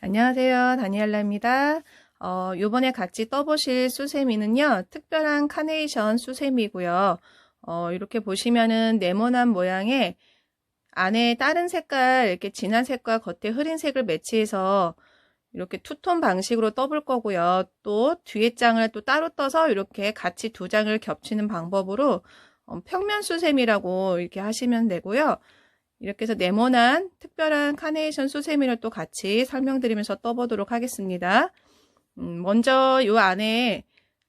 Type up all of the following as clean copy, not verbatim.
안녕하세요. 다니엘라입니다. 요번에 같이 떠보실 수세미는요, 특별한 카네이션 수세미고요. 이렇게 보시면은 네모난 모양의 안에 다른 색깔, 이렇게 진한 색과 겉에 흐린 색을 매치해서 이렇게 투톤 방식으로 떠볼 거고요. 또 뒤에 장을 또 따로 떠서 이렇게 같이 두 장을 겹치는 방법으로 평면 수세미라고 이렇게 하시면 되고요. 이렇게 해서 네모난 특별한 카네이션 수세미를 또 같이 설명드리면서 떠보도록 하겠습니다. 먼저 요 안에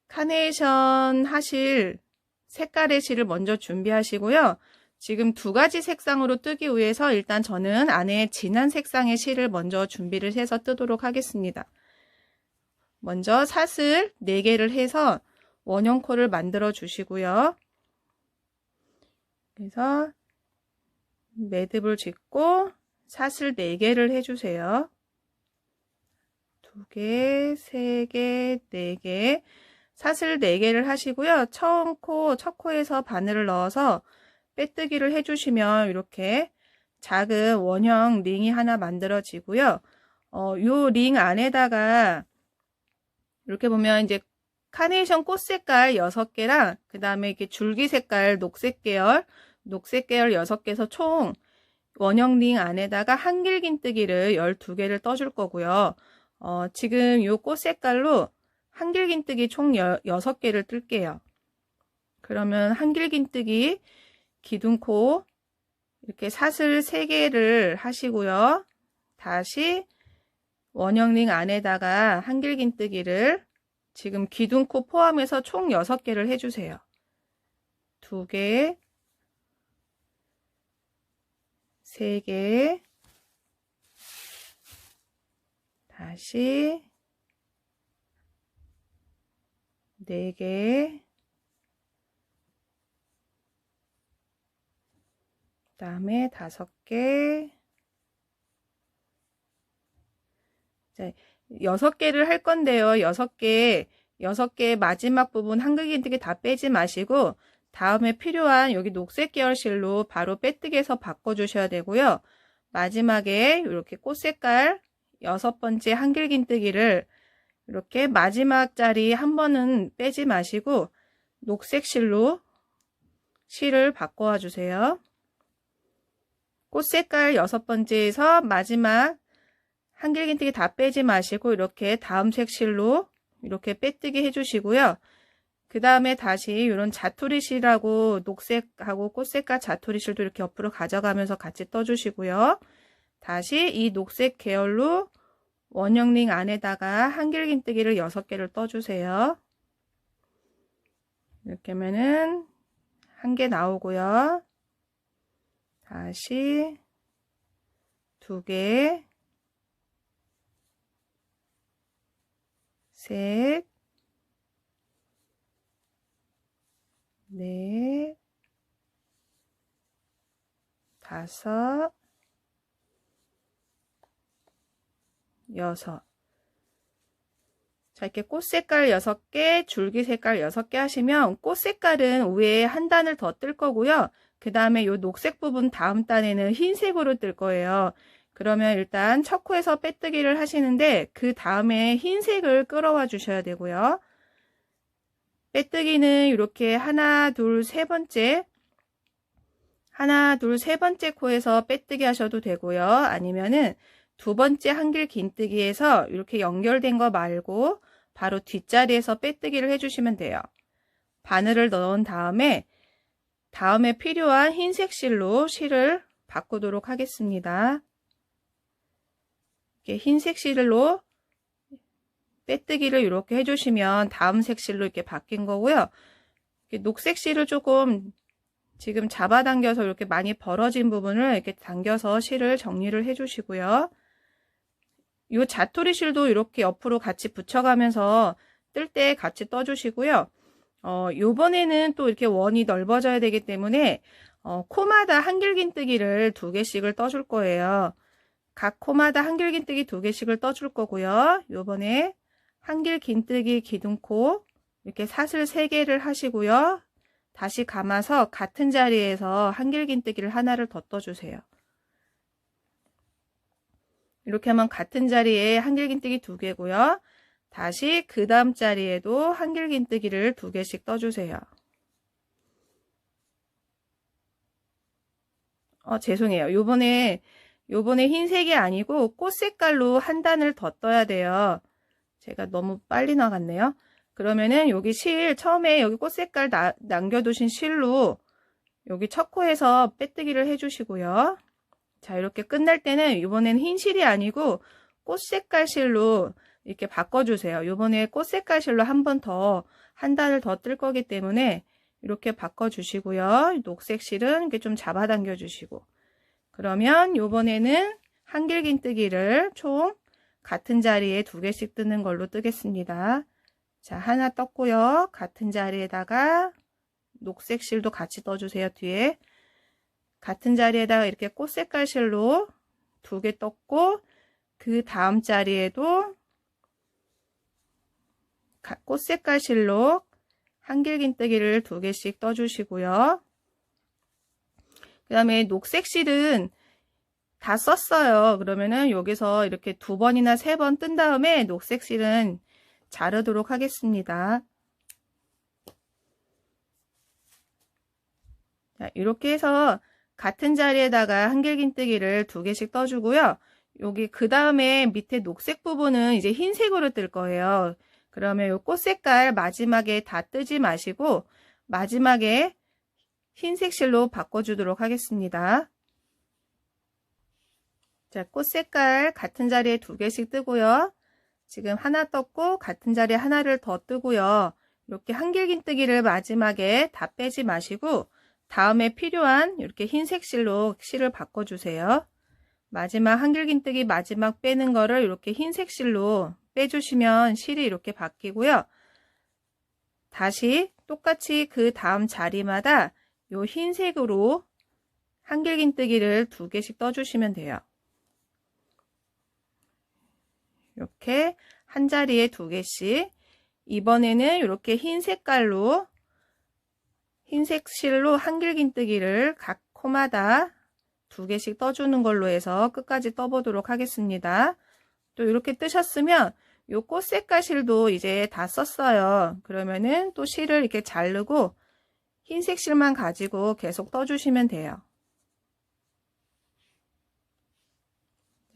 카네이션 하실 색깔의 실을 먼저 준비하시고요. 지금 두 가지 색상으로 뜨기 위해서 일단 저는 안에 진한 색상의 실을 먼저 준비를 해서 뜨도록 하겠습니다. 먼저 사슬 4개를 해서 원형코를 만들어 주시고요. 그래서 매듭을 짓고 사슬 4개를 해주세요. 2개, 3개, 4개. 사슬 4개를 하시고요. 처음 코, 첫 코에서 바늘을 넣어서 빼뜨기를 해주시면 이렇게 작은 원형 링이 하나 만들어지고요. 요 링 안에다가 이렇게 보면 이제 카네이션 꽃 색깔 6개랑 그 다음에 이렇게 줄기 색깔 녹색 계열 6개에서 총 원형 링 안에다가 한길긴뜨기를 12개를 떠줄 거고요. 지금 요 꽃 색깔로 한길긴뜨기 총 6개를 뜰게요. 그러면 한길긴뜨기 기둥코 이렇게 사슬 3개를 하시고요. 다시 원형 링 안에다가 한길긴뜨기를 지금 기둥코 포함해서 총 6개를 해주세요. 2개, 3개, 다시 4개, 그 다음에 5개, 자, 6개를 할 건데요. 6개 마지막 부분 한길긴뜨기 다 빼지 마시고 다음에 필요한 여기 녹색 계열 실로 바로 빼뜨기해서 바꿔주셔야 되고요. 마지막에 이렇게 꽃 색깔 6번째 한길긴뜨기를 이렇게 마지막 자리 한 번은 빼지 마시고 녹색 실로 실을 바꿔 주세요. 꽃 색깔 6번째에서 마지막 한길긴뜨기 다 빼지 마시고 이렇게 다음 색 실로 이렇게 빼뜨기 해주시고요. 그 다음에 다시 이런 자투리 실하고 녹색하고 꽃색깔 자투리 실도 이렇게 옆으로 가져가면서 같이 떠주시고요. 다시 이 녹색 계열로 원형 링 안에다가 한길긴뜨기를 6개를 떠주세요. 이렇게 하면은 1개 나오고요. 다시 2개, 셋, 넷, 5, 6. 자, 이렇게 꽃 색깔 6개, 줄기 색깔 6개 하시면 꽃 색깔은 위에 한 단을 더 뜰 거고요. 그 다음에 요 녹색 부분 다음 단에는 흰색으로 뜰 거예요. 그러면 일단 첫 코에서 빼뜨기를 하시는데 그 다음에 흰색을 끌어와 주셔야 되고요. 빼뜨기는 이렇게 하나, 둘, 세 번째 코에서 빼뜨기 하셔도 되고요. 아니면은 두 번째 한길 긴뜨기에서 이렇게 연결된 거 말고 바로 뒷자리에서 빼뜨기를 해주시면 돼요. 바늘을 넣은 다음에 필요한 흰색 실로 실을 바꾸도록 하겠습니다. 이렇게 흰색 실로 빼뜨기를 이렇게 해주시면 다음 색 실로 이렇게 바뀐 거고요. 이렇게 녹색 실을 조금 지금 잡아당겨서 이렇게 많이 벌어진 부분을 이렇게 당겨서 실을 정리를 해주시고요. 이 자투리 실도 이렇게 옆으로 같이 붙여가면서 뜰 때 같이 떠주시고요. 요번에는 또 이렇게 원이 넓어져야 되기 때문에 코마다 한길긴뜨기를 2개씩을 떠줄 거예요. 각 코마다 한길긴뜨기 2개씩을 떠줄 거고요. 요번에 한길긴뜨기 기둥코 이렇게 사슬 3개를 하시고요. 다시 감아서 같은 자리에서 한길긴뜨기를 하나를 더 떠주세요. 이렇게 하면 같은 자리에 한길긴뜨기 2개고요. 다시 그 다음 자리에도 한길긴뜨기를 2개씩 떠주세요. 죄송해요. 요번에 흰색이 아니고 꽃 색깔로 한 단을 더 떠야 돼요. 제가 너무 빨리 나갔네요. 그러면은 여기 처음에 여기 꽃 색깔 남겨두신 실로 여기 첫 코에서 빼뜨기를 해주시고요. 자, 이렇게 끝날 때는 이번엔 흰 실이 아니고 꽃 색깔 실로 이렇게 바꿔주세요. 이번에 꽃 색깔 실로 한 단을 더 뜰 거기 때문에 이렇게 바꿔주시고요. 녹색 실은 이렇게 좀 잡아당겨 주시고, 그러면 이번에는 한길긴뜨기를 총 같은 자리에 2개씩 뜨는 걸로 뜨겠습니다. 자, 하나 떴고요. 같은 자리에다가 녹색 실도 같이 떠주세요. 뒤에 같은 자리에다가 이렇게 꽃 색깔 실로 2개 떴고, 그 다음 자리에도 꽃 색깔 실로 한길긴뜨기를 2개씩 떠주시고요. 그 다음에 녹색 실은 다 썼어요. 그러면은 여기서 이렇게 2번이나 3번 뜬 다음에 녹색 실은 자르도록 하겠습니다. 자, 이렇게 해서 같은 자리에다가 한길긴뜨기를 2개씩 떠주고요. 여기 그 다음에 밑에 녹색 부분은 이제 흰색으로 뜰 거예요. 그러면 이 꽃 색깔 마지막에 다 뜨지 마시고 마지막에 흰색 실로 바꿔주도록 하겠습니다. 자, 꽃 색깔 같은 자리에 2개씩 뜨고요. 지금 하나 떴고 같은 자리에 하나를 더 뜨고요. 이렇게 한길긴뜨기를 마지막에 다 빼지 마시고 다음에 필요한 이렇게 흰색 실로 실을 바꿔주세요. 마지막 한길긴뜨기 마지막 빼는 거를 이렇게 흰색 실로 빼주시면 실이 이렇게 바뀌고요. 다시 똑같이 그 다음 자리마다 요 흰색으로 한길긴뜨기를 2개씩 떠주시면 돼요. 이렇게 한 자리에 2개씩. 이번에는 이렇게 흰 색깔로 흰색 실로 한길긴뜨기를 각 코마다 2개씩 떠주는 걸로 해서 끝까지 떠보도록 하겠습니다. 또 이렇게 뜨셨으면 요 꽃 색깔 실도 이제 다 썼어요. 그러면은 또 실을 이렇게 자르고 흰색 실만 가지고 계속 떠주시면 돼요.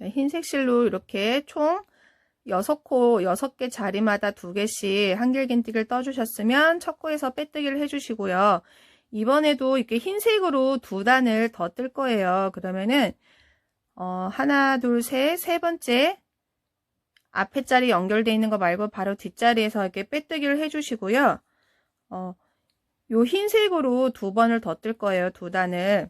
흰색 실로 이렇게 총 6코, 6개 자리마다 2개씩 한길긴뜨기를 떠주셨으면 첫 코에서 빼뜨기를 해주시고요. 이번에도 이렇게 흰색으로 2단을 더 뜰 거예요. 그러면은 하나, 둘, 셋, 세 번째 앞에 자리 연결되어 있는 거 말고 바로 뒷자리에서 이렇게 빼뜨기를 해주시고요. 요 흰색으로 2번을 더 뜰 거예요. 2단을.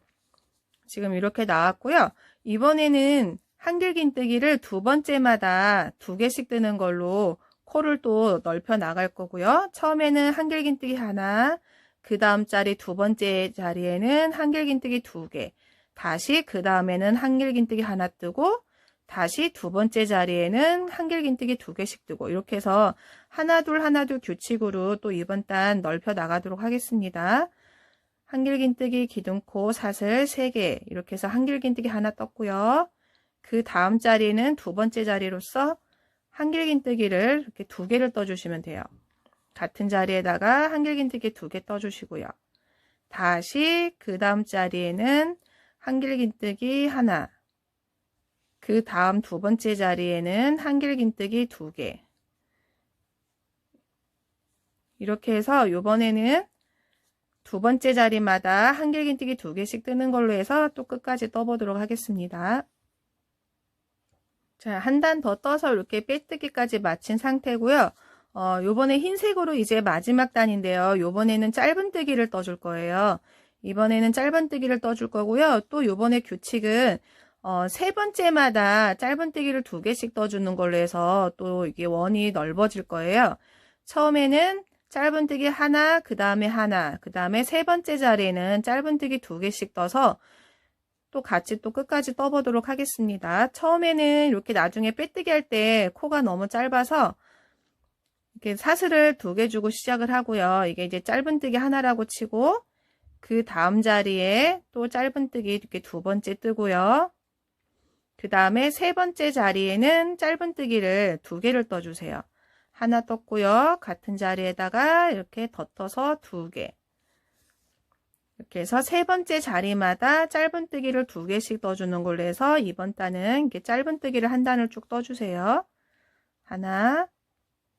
지금 이렇게 나왔고요. 이번에는 한길긴뜨기를 2번째마다 2개씩 뜨는 걸로 코를 또 넓혀 나갈 거고요. 처음에는 한길긴뜨기 하나, 그 다음 자리 2번째 자리에는 한길긴뜨기 2개, 다시 그 다음에는 한길긴뜨기 하나 뜨고, 다시 2번째 자리에는 한길긴뜨기 2개씩 뜨고, 이렇게 해서 하나 둘 규칙으로 또 이번 단 넓혀 나가도록 하겠습니다. 한길긴뜨기 기둥코 사슬 3개, 이렇게 해서 한길긴뜨기 하나 떴고요. 그 다음 자리는 2번째 자리로서 한길긴뜨기를 이렇게 2개를 떠주시면 돼요. 같은 자리에다가 한길긴뜨기 2개 떠주시고요. 다시 그 다음 자리에는 한길긴뜨기 하나, 그 다음 2번째 자리에는 한길긴뜨기 2개. 이렇게 해서 이번에는 2번째 자리마다 한길긴뜨기 2개씩 뜨는 걸로 해서 또 끝까지 떠보도록 하겠습니다. 자, 한 단 더 떠서 이렇게 빼뜨기까지 마친 상태고요. 요번에 흰색으로 이제 마지막 단인데요. 요번에는 짧은뜨기를 떠줄 거예요. 이번에는 짧은뜨기를 떠줄 거고요. 또 요번에 규칙은 세 번째마다 짧은뜨기를 2개씩 떠주는 걸로 해서 또 이게 원이 넓어질 거예요. 처음에는 짧은뜨기 하나, 그 다음에 하나, 그 다음에 세 번째 자리에는 짧은뜨기 2개씩 떠서 또 같이 또 끝까지 떠보도록 하겠습니다. 처음에는 이렇게 나중에 빼뜨기 할 때 코가 너무 짧아서 이렇게 사슬을 2개 주고 시작을 하고요. 이게 이제 짧은뜨기 하나라고 치고 그 다음 자리에 또 짧은뜨기 이렇게 2번째 뜨고요. 그 다음에 세 번째 자리에는 짧은뜨기를 2개를 떠주세요. 하나 떴고요. 같은 자리에다가 이렇게 덧떠서 2개. 이렇게 해서 세 번째 자리마다 짧은뜨기를 2개씩 떠주는 걸로 해서 이번 단은 이렇게 짧은뜨기를 한 단을 쭉 떠주세요. 하나,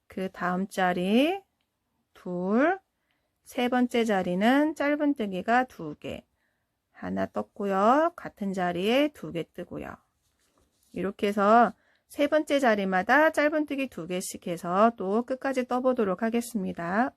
그 다음 자리, 둘, 세 번째 자리는 짧은뜨기가 2개. 하나 떴고요. 같은 자리에 2개 뜨고요. 이렇게 해서 세 번째 자리마다 짧은뜨기 2개씩 해서 또 끝까지 떠보도록 하겠습니다.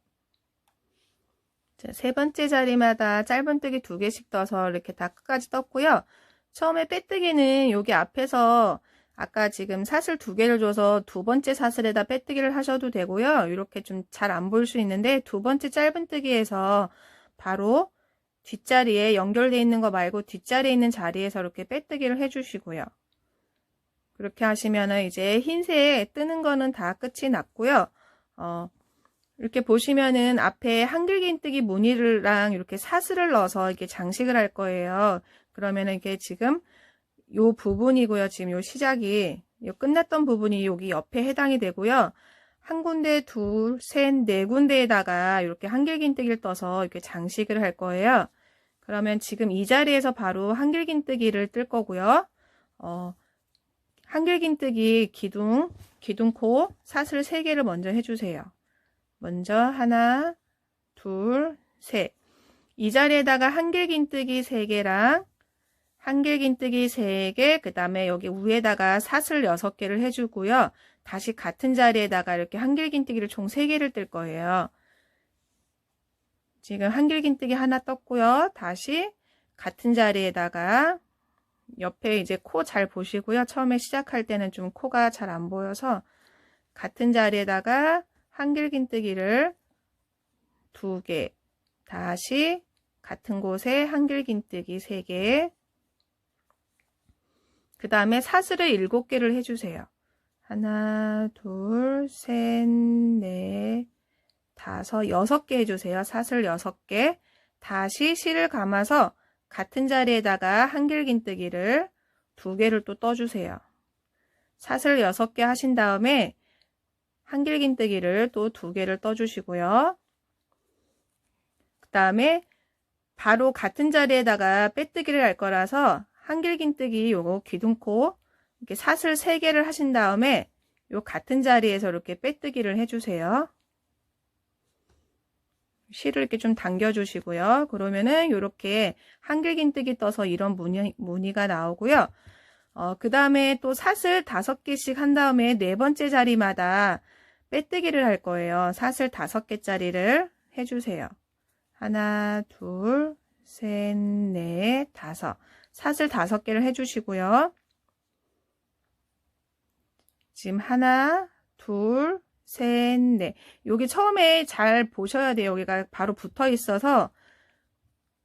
자, 세 번째 자리마다 짧은뜨기 2개씩 떠서 이렇게 다 끝까지 떴고요. 처음에 빼뜨기는 여기 앞에서 아까 지금 사슬 2개를 줘서 두 번째 사슬에다 빼뜨기를 하셔도 되고요. 이렇게 좀 잘 안 보일 수 있는데 두 번째 짧은뜨기에서 바로 뒷자리에 연결되어 있는 거 말고 뒷자리에 있는 자리에서 이렇게 빼뜨기를 해주시고요. 그렇게 하시면은 이제 흰색 뜨는 거는 다 끝이 났고요. 이렇게 보시면은 앞에 한길긴뜨기 무늬랑 이렇게 사슬을 넣어서 이렇게 장식을 할 거예요. 그러면은 이게 지금 요 부분이고요. 지금 요 시작이 요 끝났던 부분이 여기 옆에 해당이 되고요. 한 군데, 둘, 셋, 네 군데에다가 이렇게 한길긴뜨기를 떠서 이렇게 장식을 할 거예요. 그러면 지금 이 자리에서 바로 한길긴뜨기를 뜰 거고요. 한길긴뜨기 기둥코 사슬 3개를 먼저 해주세요. 먼저 하나, 둘, 셋. 이 자리에다가 한길긴뜨기 3개랑 한길긴뜨기 3개, 그 다음에 여기 위에다가 사슬 6개를 해주고요. 다시 같은 자리에다가 이렇게 한길긴뜨기를 총 3개를 뜰 거예요. 지금 한길긴뜨기 하나 떴고요. 다시 같은 자리에다가 옆에 이제 코 잘 보시고요. 처음에 시작할 때는 좀 코가 잘 안 보여서 같은 자리에다가 한길긴뜨기를 2개, 다시 같은 곳에 한길긴뜨기 3개, 그 다음에 사슬을 7개를 해주세요. 하나, 둘, 셋, 넷, 다섯, 6개 해주세요. 사슬 6개. 다시 실을 감아서 같은 자리에다가 한길긴뜨기를 2개를 또 떠주세요. 사슬 6개 하신 다음에 한길긴뜨기를 또 2개를 떠주시고요. 그 다음에 바로 같은 자리에다가 빼뜨기를 할 거라서 한길긴뜨기 요거 기둥코 이렇게 사슬 3개를 하신 다음에 요 같은 자리에서 이렇게 빼뜨기를 해주세요. 실을 이렇게 좀 당겨 주시고요. 그러면은 이렇게 한길긴뜨기 떠서 이런 무늬가 나오고요. 그 다음에 또 사슬 5개씩 한 다음에 네 번째 자리마다 빼뜨기를 할 거예요. 사슬 5개짜리를 해주세요. 하나, 둘, 셋, 넷, 다섯. 사슬 5개를 해주시고요. 지금 하나, 둘, 셋, 넷. 여기 처음에 잘 보셔야 돼요. 여기가 바로 붙어 있어서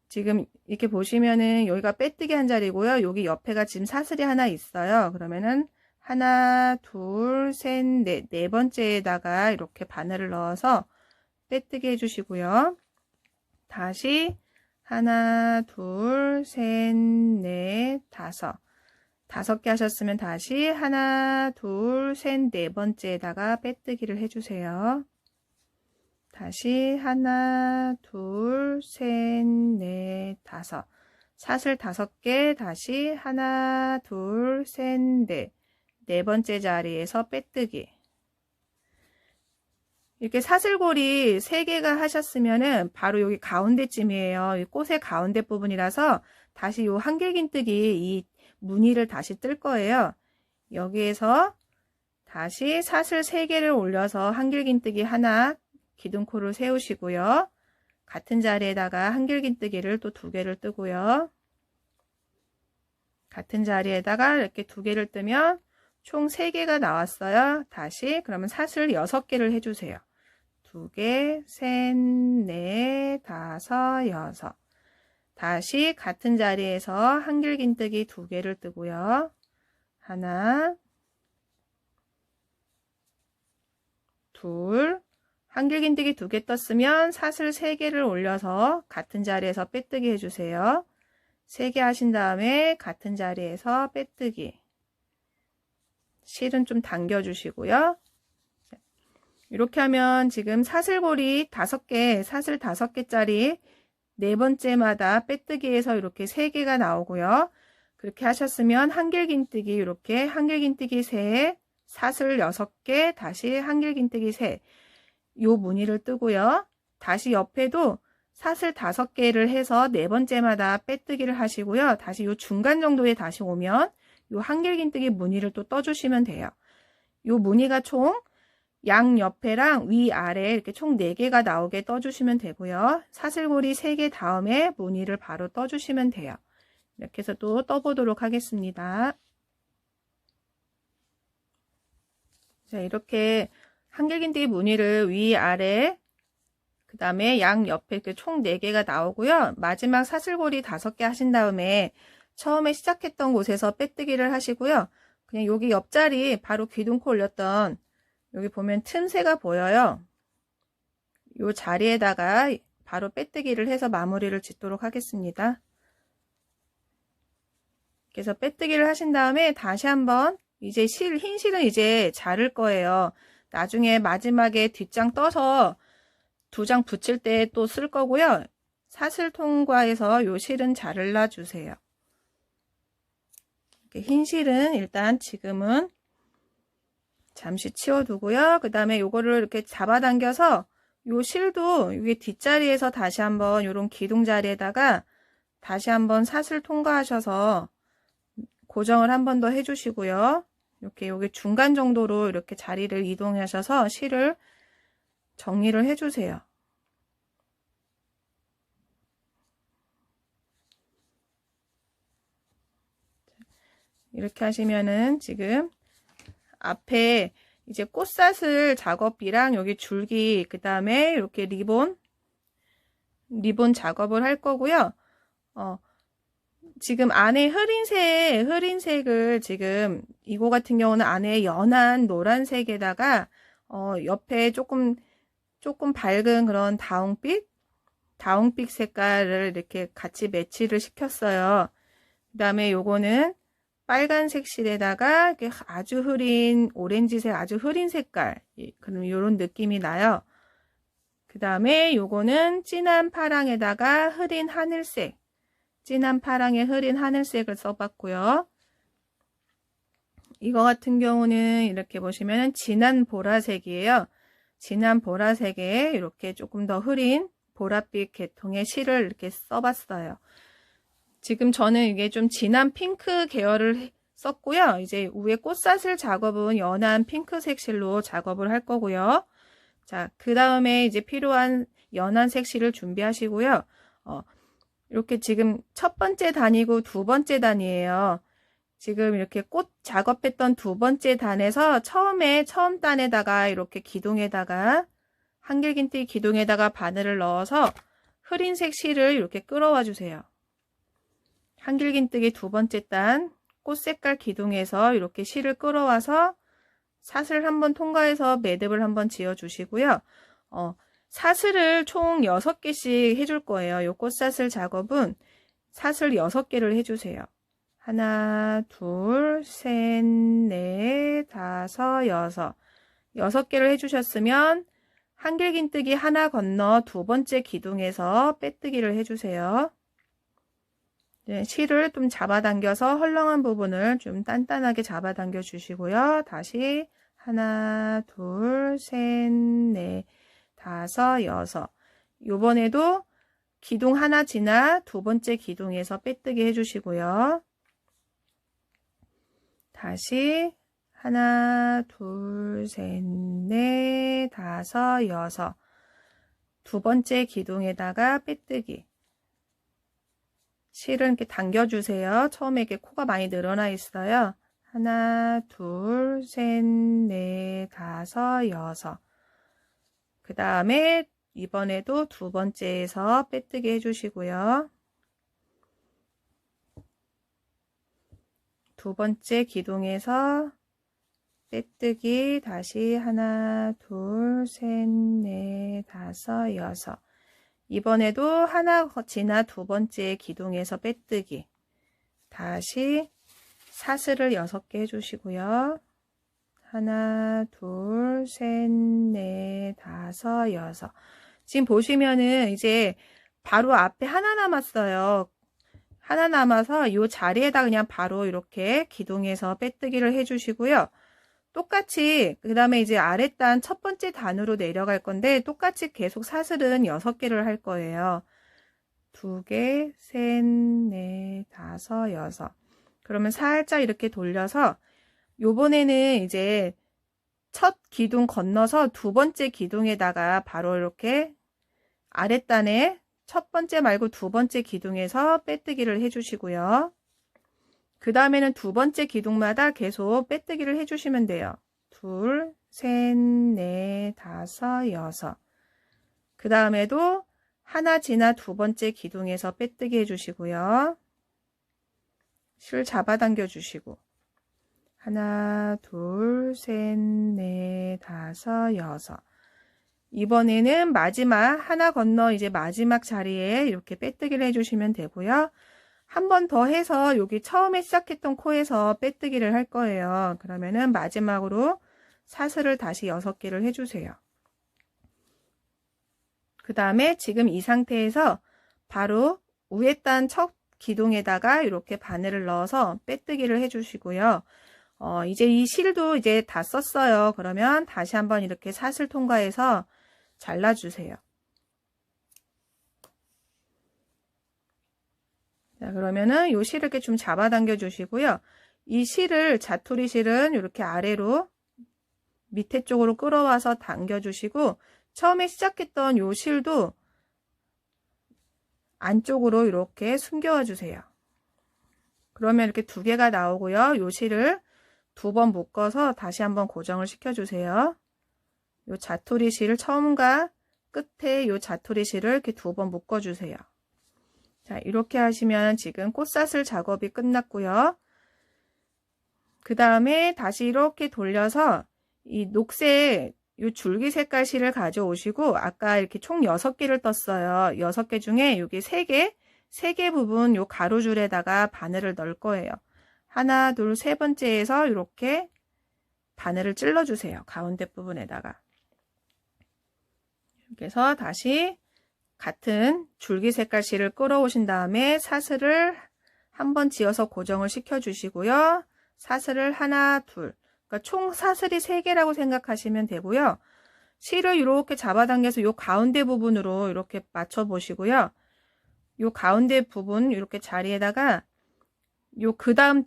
지금 이렇게 보시면은 여기가 빼뜨기 한 자리고요. 여기 옆에가 지금 사슬이 하나 있어요. 그러면은 하나, 둘, 셋, 넷. 네 번째에다가 이렇게 바늘을 넣어서 빼뜨기 해주시고요. 다시 하나, 둘, 셋, 넷, 다섯. 5개 하셨으면 다시 하나, 둘, 셋, 네 번째에다가 빼뜨기를 해주세요. 다시 하나, 둘, 셋, 넷, 다섯. 사슬 5개, 다시 하나, 둘, 셋, 넷. 네 번째 자리에서 빼뜨기. 이렇게 사슬고리 3개가 하셨으면은 바로 여기 가운데쯤이에요. 이 꽃의 가운데 부분이라서 다시 요 한길긴뜨기 이 무늬를 다시 뜰 거예요. 여기에서 다시 사슬 3개를 올려서 한길긴뜨기 하나 기둥코를 세우시고요. 같은 자리에다가 한길긴뜨기를 또 2개를 뜨고요. 같은 자리에다가 이렇게 2개를 뜨면 총 3개가 나왔어요. 다시 그러면 사슬 6개를 해주세요. 2개, 셋, 넷, 다섯, 여섯. 다시 같은 자리에서 한길긴뜨기 2개를 뜨고요. 하나, 둘, 한길긴뜨기 2개 떴으면 사슬 3개를 올려서 같은 자리에서 빼뜨기 해주세요. 3개 하신 다음에 같은 자리에서 빼뜨기. 실은 좀 당겨 주시고요. 이렇게 하면 지금 사슬고리 5개, 사슬 5개짜리 네 번째마다 빼뜨기에서 이렇게 3개가 나오고요. 그렇게 하셨으면 한길긴뜨기 이렇게 한길긴뜨기 3, 사슬 6개, 다시 한길긴뜨기 3. 요 무늬를 뜨고요. 다시 옆에도 사슬 5개를 해서 네 번째마다 빼뜨기를 하시고요. 다시 요 중간 정도에 다시 오면 요 한길긴뜨기 무늬를 또 떠주시면 돼요. 요 무늬가 총 양옆에랑 위아래 이렇게 총 4개가 나오게 떠주시면 되고요. 사슬고리 3개 다음에 무늬를 바로 떠주시면 돼요. 이렇게 해서 또 떠보도록 하겠습니다. 자, 이렇게 한길긴뜨기 무늬를 위아래 그 다음에 양옆에 이렇게 총 4개가 나오고요. 마지막 사슬고리 5개 하신 다음에 처음에 시작했던 곳에서 빼뜨기를 하시고요. 그냥 여기 옆자리 바로 귀둥코 올렸던 여기 보면 틈새가 보여요. 이 자리에다가 바로 빼뜨기를 해서 마무리를 짓도록 하겠습니다. 그래서 빼뜨기를 하신 다음에 다시 한번 이제 흰 실은 이제 자를 거예요. 나중에 마지막에 뒷장 떠서 2장 붙일 때 또 쓸 거고요. 사슬 통과해서 요 실은 자를라 주세요. 흰 실은 일단 지금은 잠시 치워두고요. 그 다음에 요거를 이렇게 잡아당겨서 요 실도 여기 뒷자리에서 다시 한번 요런 기둥 자리에다가 다시 한번 사슬 통과하셔서 고정을 한 번 더 해주시고요. 이렇게 여기 중간 정도로 이렇게 자리를 이동하셔서 실을 정리를 해주세요. 이렇게 하시면은 지금 앞에 이제 꽃사슬 작업이랑 여기 줄기 그 다음에 이렇게 리본 작업을 할 거고요. 지금 안에 흐린색을 지금 이거 같은 경우는 안에 연한 노란색에다가 옆에 조금 밝은 그런 다홍빛 색깔을 이렇게 같이 매치를 시켰어요. 그 다음에 요거는 빨간색 실에다가 아주 흐린 오렌지색 아주 흐린 색깔 그럼 이런 느낌이 나요. 그 다음에 요거는 진한 파랑에다가 흐린 하늘색 진한 파랑에 흐린 하늘색을 써봤고요. 이거 같은 경우는 이렇게 보시면 진한 보라색이에요. 진한 보라색에 이렇게 조금 더 흐린 보랏빛 계통의 실을 이렇게 써봤어요. 지금 저는 이게 좀 진한 핑크 계열을 썼고요. 이제 위에 꽃사슬 작업은 연한 핑크색 실로 작업을 할 거고요. 자, 그 다음에 이제 필요한 연한 색 실을 준비하시고요. 이렇게 지금 첫 번째 단이고 두 번째 단이에요. 지금 이렇게 꽃 작업했던 두 번째 단에서 처음 단에다가 이렇게 기둥에다가 한길긴뜨기 기둥에다가 바늘을 넣어서 흐린색 실을 이렇게 끌어와 주세요. 한길긴뜨기 두 번째 단 꽃색깔 기둥에서 이렇게 실을 끌어와서 사슬 한번 통과해서 매듭을 한번 지어 주시고요. 사슬을 총 6개씩 해줄 거예요. 요 꽃사슬 작업은 사슬 6개를 해주세요. 하나, 둘, 셋, 넷, 다섯, 여섯. 6개를 해주셨으면 한길긴뜨기 하나 건너 두 번째 기둥에서 빼뜨기를 해주세요. 네, 실을 좀 잡아당겨서 헐렁한 부분을 좀 단단하게 잡아당겨 주시고요. 다시 하나, 둘, 셋, 넷, 다섯, 여섯. 요번에도 기둥 하나 지나 두 번째 기둥에서 빼뜨기 해주시고요. 다시 하나, 둘, 셋, 넷, 다섯, 여섯. 두 번째 기둥에다가 빼뜨기. 실은 이렇게 당겨주세요. 처음에 이렇게 코가 많이 늘어나 있어요. 하나, 둘, 셋, 넷, 다섯, 여섯. 그 다음에 이번에도 두 번째에서 빼뜨기 해주시고요. 두 번째 기둥에서 빼뜨기 다시 하나, 둘, 셋, 넷, 다섯, 여섯. 이번에도 하나 지나 두 번째 기둥에서 빼뜨기. 다시 사슬을 6개 해주시고요. 하나, 둘, 셋, 넷, 다섯, 여섯. 지금 보시면은 이제 바로 앞에 하나 남았어요. 하나 남아서 이 자리에다 그냥 바로 이렇게 기둥해서 빼뜨기를 해주시고요. 똑같이 그 다음에 이제 아랫단 첫 번째 단으로 내려갈 건데 똑같이 계속 사슬은 6개를 할 거예요. 2개, 셋, 넷, 다섯, 여섯. 그러면 살짝 이렇게 돌려서 요번에는 이제 첫 기둥 건너서 두 번째 기둥에다가 바로 이렇게 아랫단에 첫 번째 말고 두 번째 기둥에서 빼뜨기를 해주시고요. 그 다음에는 두 번째 기둥마다 계속 빼뜨기를 해주시면 돼요. 둘, 셋, 넷, 다섯, 여섯. 그 다음에도 하나 지나 두 번째 기둥에서 빼뜨기 해주시고요. 실 잡아당겨 주시고 하나, 둘, 셋, 넷, 다섯, 여섯. 이번에는 마지막 하나 건너 이제 마지막 자리에 이렇게 빼뜨기를 해주시면 되고요. 한 번 더 해서 여기 처음에 시작했던 코에서 빼뜨기를 할 거예요. 그러면은 마지막으로 사슬을 다시 6개를 해주세요. 그 다음에 지금 이 상태에서 바로 위에 단 첫 기둥에다가 이렇게 바늘을 넣어서 빼뜨기를 해주시고요. 이제 이 실도 이제 다 썼어요. 그러면 다시 한번 이렇게 사슬 통과해서 잘라주세요. 자, 그러면은 요 실을 이렇게 좀 잡아당겨 주시고요. 이 실을, 자투리 실은 이렇게 아래로 밑에 쪽으로 끌어와서 당겨 주시고, 처음에 시작했던 요 실도 안쪽으로 이렇게 숨겨와 주세요. 그러면 이렇게 2개가 나오고요. 요 실을 2번 묶어서 다시 한번 고정을 시켜 주세요. 요 자투리 실 처음과 끝에 요 자투리 실을 이렇게 2번 묶어 주세요. 자, 이렇게 하시면 지금 꽃사슬 작업이 끝났고요. 그 다음에 다시 이렇게 돌려서 이 녹색 이 줄기 색깔 실을 가져오시고 아까 이렇게 총 6개를 떴어요. 6개 중에 여기 3개 부분 요 가로줄에다가 바늘을 넣을 거예요. 하나, 둘, 세 번째에서 이렇게 바늘을 찔러 주세요. 가운데 부분에다가. 이렇게 해서 다시 같은 줄기 색깔 실을 끌어오신 다음에 사슬을 한번 지어서 고정을 시켜 주시고요. 사슬을 하나, 둘. 그러니까 총 사슬이 3개라고 생각하시면 되고요. 실을 이렇게 잡아당겨서 요 가운데 부분으로 이렇게 맞춰 보시고요. 요 가운데 부분 이렇게 자리에다가 요 그 다음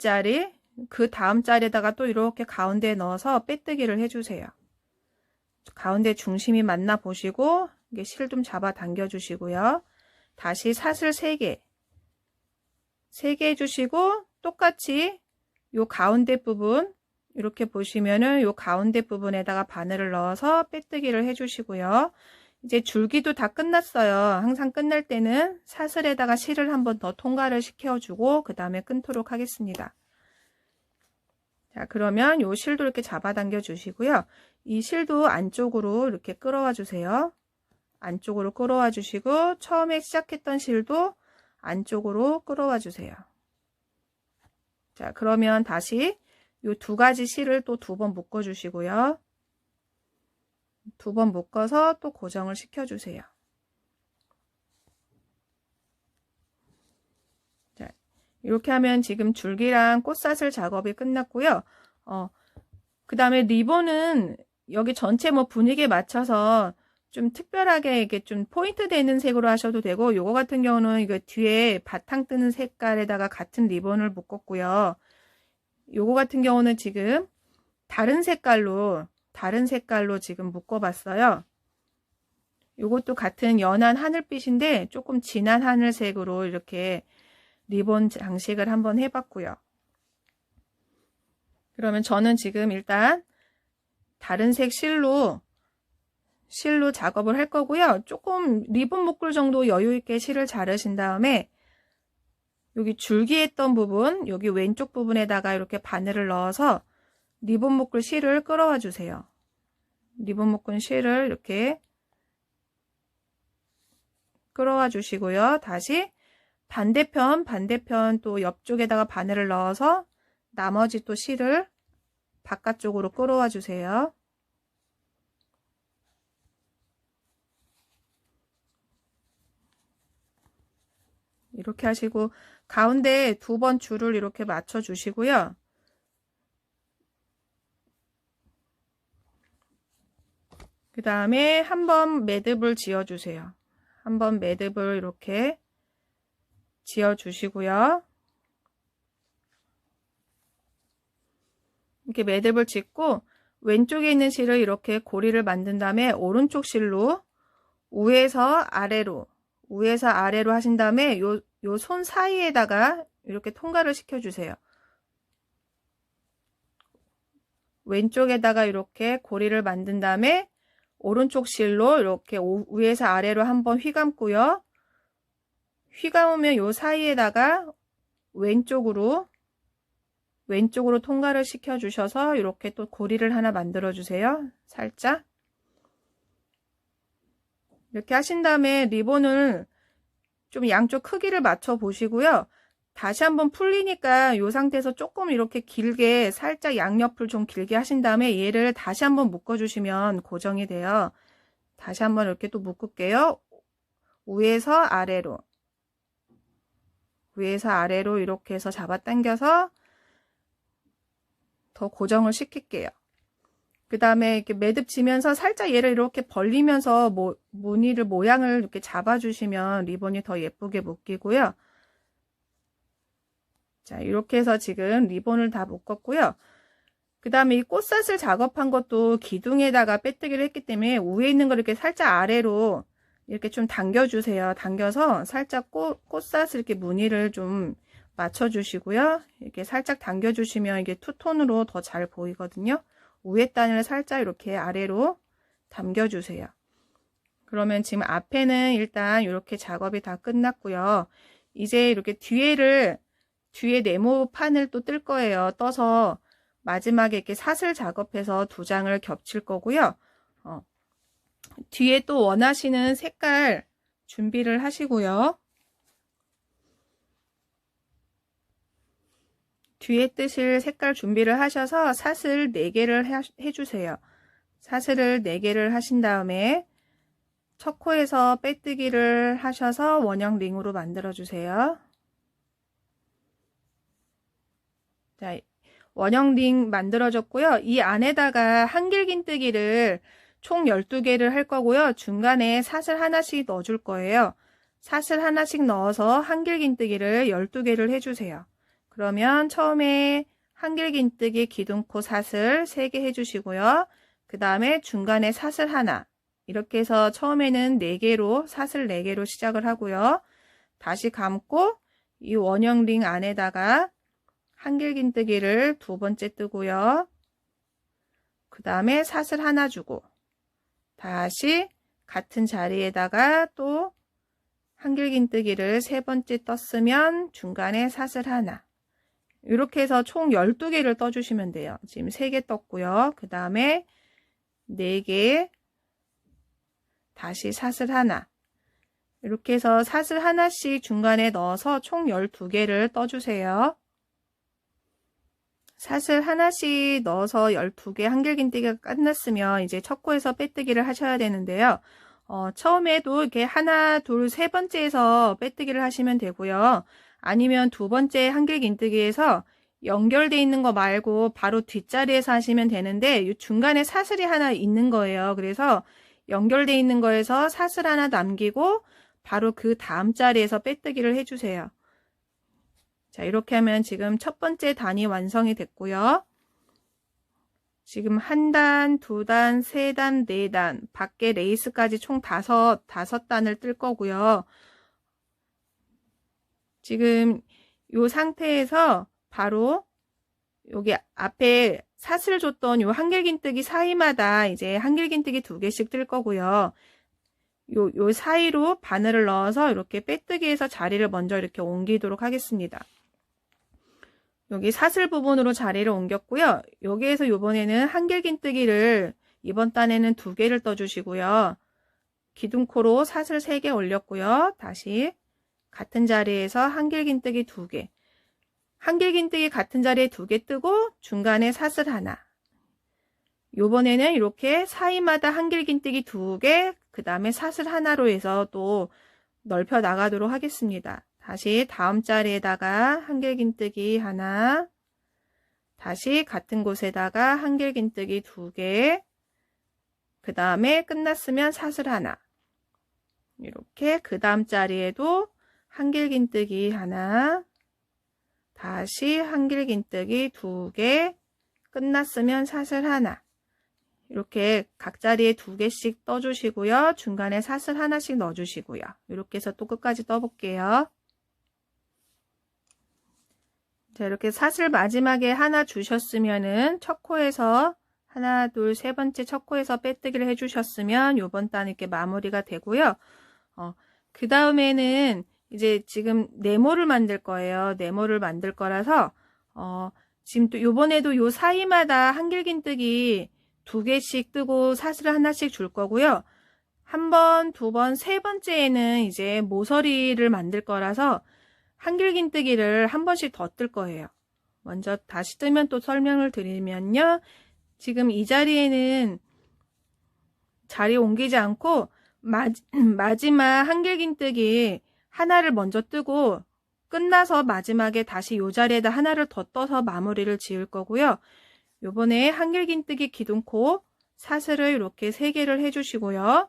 자리에다가 또 이렇게 가운데에 넣어서 빼뜨기를 해주세요. 가운데 중심이 맞나 보시고 이게 실 좀 잡아 당겨 주시고요. 다시 사슬 3개 해주시고 똑같이 요 가운데 부분 이렇게 보시면은 요 가운데 부분에다가 바늘을 넣어서 빼뜨기를 해주시고요. 이제 줄기도 다 끝났어요. 항상 끝날 때는 사슬에다가 실을 한번 더 통과를 시켜주고 그 다음에 끊도록 하겠습니다. 자, 그러면 요 실도 이렇게 잡아당겨 주시고요. 이 실도 안쪽으로 이렇게 끌어와 주세요. 안쪽으로 끌어와 주시고 처음에 시작했던 실도 안쪽으로 끌어와 주세요. 자, 그러면 다시 요 2가지 실을 또 2번 묶어 주시고요. 2번 묶어서 또 고정을 시켜 주세요. 자, 이렇게 하면 지금 줄기랑 꽃사슬 작업이 끝났고요. 그 다음에 리본은 여기 전체 뭐 분위기에 맞춰서 좀 특별하게 이게 좀 포인트 되는 색으로 하셔도 되고, 요거 같은 경우는 이거 뒤에 바탕 뜨는 색깔에다가 같은 리본을 묶었고요. 요거 같은 경우는 지금 다른 색깔로 지금 묶어봤어요. 요것도 같은 연한 하늘빛인데 조금 진한 하늘색으로 이렇게 리본 장식을 한번 해봤고요. 그러면 저는 지금 일단 다른 색 실로 작업을 할 거고요. 조금 리본 묶을 정도 여유 있게 실을 자르신 다음에 여기 줄기했던 부분, 여기 왼쪽 부분에다가 이렇게 바늘을 넣어서 리본 묶을 실을 끌어와 주세요. 리본 묶은 실을 이렇게 끌어와 주시고요. 다시 반대편 또 옆쪽에다가 바늘을 넣어서 나머지 또 실을 바깥쪽으로 끌어와 주세요. 이렇게 하시고 가운데 2번 줄을 이렇게 맞춰 주시고요. 그 다음에 한번 매듭을 지어 주세요. 한번 매듭을 이렇게 지어 주시고요. 이렇게 매듭을 짓고 왼쪽에 있는 실을 이렇게 고리를 만든 다음에 오른쪽 실로 위에서 아래로 하신 다음에 요 손 사이에다가 이렇게 통과를 시켜 주세요. 왼쪽에다가 이렇게 고리를 만든 다음에 오른쪽 실로 이렇게 위에서 아래로 한번 휘감고요. 휘감으면 요 사이에다가 왼쪽으로 통과를 시켜 주셔서 이렇게 또 고리를 하나 만들어 주세요. 살짝 이렇게 하신 다음에 리본을 좀 양쪽 크기를 맞춰 보시고요. 다시 한번 풀리니까 이 상태에서 조금 이렇게 길게 살짝 양옆을 좀 길게 하신 다음에 얘를 다시 한번 묶어 주시면 고정이 돼요. 다시 한번 이렇게 또 묶을게요. 위에서 아래로 이렇게 해서 잡아 당겨서 더 고정을 시킬게요. 그 다음에 이렇게 매듭 지면서 살짝 얘를 이렇게 벌리면서 무늬를 모양을 이렇게 잡아주시면 리본이 더 예쁘게 묶이고요. 자, 이렇게 해서 지금 리본을 다 묶었고요. 그 다음에 이 꽃사슬 작업한 것도 기둥에다가 빼뜨기를 했기 때문에 위에 있는 걸 이렇게 살짝 아래로 이렇게 좀 당겨주세요. 당겨서 살짝 꽃사슬 이렇게 무늬를 좀 맞춰주시고요. 이렇게 살짝 당겨주시면 이게 투톤으로 더 잘 보이거든요. 위에 단을 살짝 이렇게 아래로 당겨주세요. 그러면 지금 앞에는 일단 이렇게 작업이 다 끝났고요. 이제 이렇게 뒤에 네모판을 또 뜰 거예요. 떠서 마지막에 이렇게 사슬 작업해서 2장을 겹칠 거고요. 뒤에 또 원하시는 색깔 준비를 하시고요. 뒤에 뜨실 색깔 준비를 하셔서 사슬 4개를 해주세요. 사슬을 4개를 하신 다음에 첫 코에서 빼뜨기를 하셔서 원형 링으로 만들어 주세요. 자, 원형 링 만들어졌고요. 이 안에다가 한길긴뜨기를 총 12개를 할 거고요. 중간에 사슬 하나씩 넣어 줄 거예요. 사슬 하나씩 넣어서 한길긴뜨기를 12개를 해주세요. 그러면 처음에 한길긴뜨기 기둥코 사슬 3개 해주시고요. 그 다음에 중간에 사슬 하나, 이렇게 해서 처음에는 4개로 사슬 4개로 시작을 하고요. 다시 감고 이 원형 링 안에다가 한길긴뜨기를 2번째 뜨고요. 그 다음에 사슬 하나 주고 다시 같은 자리에다가 또 한길긴뜨기를 3번째 떴으면 중간에 사슬 하나, 이렇게 해서 총 12개를 떠주시면 돼요. 지금 3개 떴고요. 그 다음에 4개, 다시 사슬 하나, 이렇게 해서 사슬 하나씩 중간에 넣어서 총 12개를 떠주세요. 사슬 하나씩 넣어서 12개 한길긴뜨기가 끝났으면 이제 첫 코에서 빼뜨기를 하셔야 되는데요. 처음에도 이렇게 하나, 둘, 세 번째에서 빼뜨기를 하시면 되고요. 아니면 2번째 한길긴뜨기에서 연결되어 있는 거 말고 바로 뒷자리에서 하시면 되는데 이 중간에 사슬이 하나 있는 거예요. 그래서 연결되어 있는 거에서 사슬 하나 남기고 바로 그 다음 자리에서 빼뜨기를 해주세요. 자, 이렇게 하면 지금 첫 번째 단이 완성이 됐고요. 지금 1단, 2단, 3단, 4단, 밖에 레이스까지 총 5단을 뜰 거고요. 지금 이 상태에서 바로 여기 앞에 사슬 줬던 요 한길긴뜨기 사이마다 이제 한길긴뜨기 2개씩 뜰 거고요. 요 사이로 바늘을 넣어서 이렇게 빼뜨기해서 자리를 먼저 이렇게 옮기도록 하겠습니다. 여기 사슬 부분으로 자리를 옮겼고요. 여기에서 이번에는 한길긴뜨기를 이번 단에는 2개를 떠주시고요. 기둥코로 사슬 3개 올렸고요. 다시 같은 자리에서 한길긴뜨기 2개, 한길긴뜨기 같은 자리에 2개 뜨고 중간에 사슬 하나, 요번에는 이렇게 사이마다 한길긴뜨기 2개, 그 다음에 사슬 하나로 해서 또 넓혀 나가도록 하겠습니다. 다시 다음 자리에다가 한길긴뜨기 하나, 다시 같은 곳에다가 한길긴뜨기 2개, 그 다음에 끝났으면 사슬 하나, 이렇게 그 다음 자리에도 한길긴뜨기 하나, 다시 한길긴뜨기 2개, 끝났으면 사슬 하나, 이렇게 각 자리에 2개씩 떠주시고요. 중간에 사슬 하나씩 넣어주시고요. 이렇게 해서 또 끝까지 떠볼게요. 자, 이렇게 사슬 마지막에 하나 주셨으면은 첫 코에서 하나, 둘, 세 번째 첫 코에서 빼뜨기를 해주셨으면 요번 단 이렇게 마무리가 되고요. 그 다음에는 이제 지금 네모를 만들 거예요. 네모를 만들 거라서 지금 또 요번에도 요 사이마다 한길긴뜨기 2개씩 뜨고 사슬을 하나씩 줄 거고요. 한 번, 두 번, 세 번째에는 이제 모서리를 만들 거라서 한길긴뜨기를 한 번씩 더 뜰 거예요. 먼저 다시 뜨면 또 설명을 드리면요. 지금 이 자리에는 자리 옮기지 않고 마지막 한길긴뜨기 하나를 먼저 뜨고 끝나서 마지막에 다시 이 자리에다 하나를 더 떠서 마무리를 지을 거고요. 요번에 한길긴뜨기 기둥코 사슬을 이렇게 3개를 해주시고요.